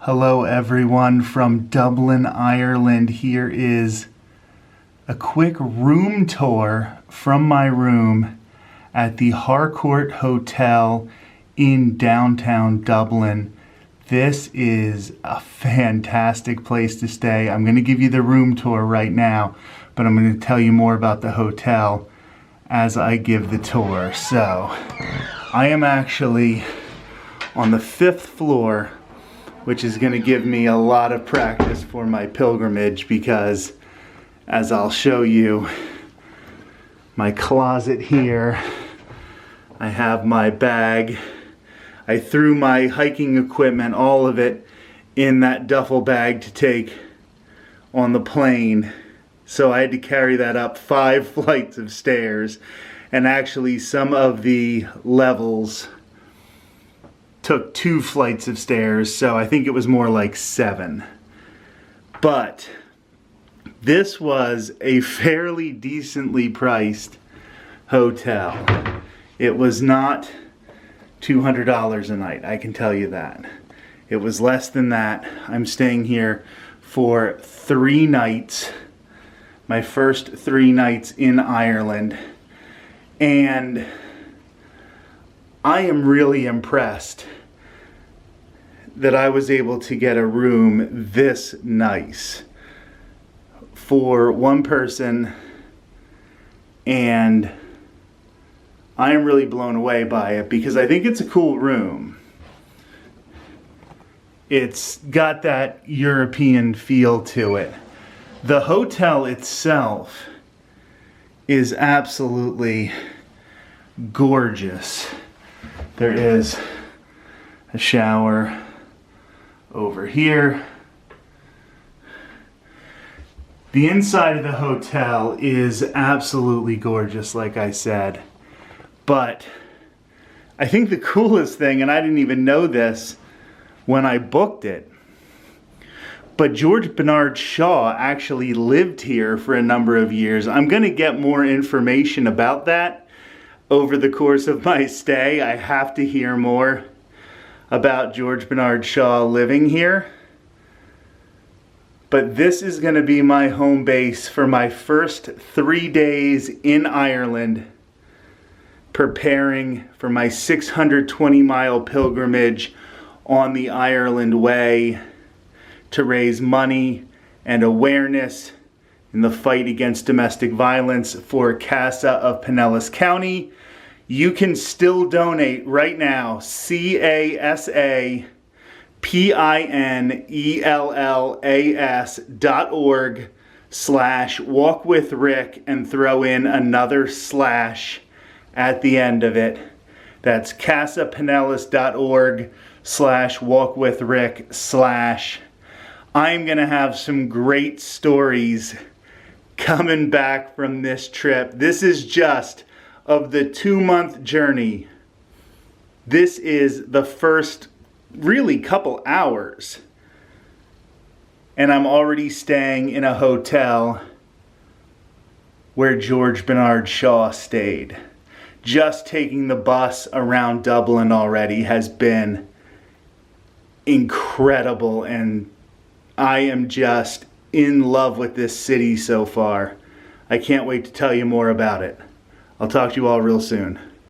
Hello everyone from Dublin, Ireland. Here is a quick room tour from my room at the Harcourt Hotel in downtown Dublin. This is a fantastic place to stay. I'm going to give you the room tour right now, but I'm going to tell you more about the hotel as I give the tour. So, I am actually on the 5th floor, which is going to give me a lot of practice for my pilgrimage because, as I'll show you, my closet here, I have my bag. I threw my hiking equipment, all of it, in that duffel bag to take on the plane. So I had to carry that up 5 flights of stairs, and actually some of the levels took 2 flights of stairs, so I think it was more like 7. But this was a fairly decently priced hotel. It was not $200 a night, I can tell you that. It was less than that. I'm staying here for 3 nights, my first 3 nights in Ireland, and I am really impressed that I was able to get a room this nice for one person, and I am really blown away by it because I think it's a cool room. It's got that European feel to it. The hotel itself is absolutely gorgeous. There is a shower over here. The inside of the hotel is absolutely gorgeous, like I said. But I think the coolest thing, and I didn't even know this when I booked it, but George Bernard Shaw actually lived here for a number of years. I'm going to get more information about that over the course of my stay. I have to hear more about George Bernard Shaw living here. But this is going to be my home base for my first 3 days in Ireland, preparing for my 620-mile pilgrimage on the Ireland Way to raise money and awareness in the fight against domestic violence for CASA of Pinellas County. You can still donate right now, CASAPINELLAS.org/walkwithrick and throw in another slash at the end of it. That's CASAPINELLAS.org/walkwithrick/. I'm going to have some great stories coming back from this trip. This is just of the 2-month journey. This is the first really couple hours, and I'm already staying in a hotel where George Bernard Shaw stayed. Just taking the bus around Dublin already has been incredible, and I am just in love with this city so far. I can't wait to tell you more about it. I'll talk to you all real soon.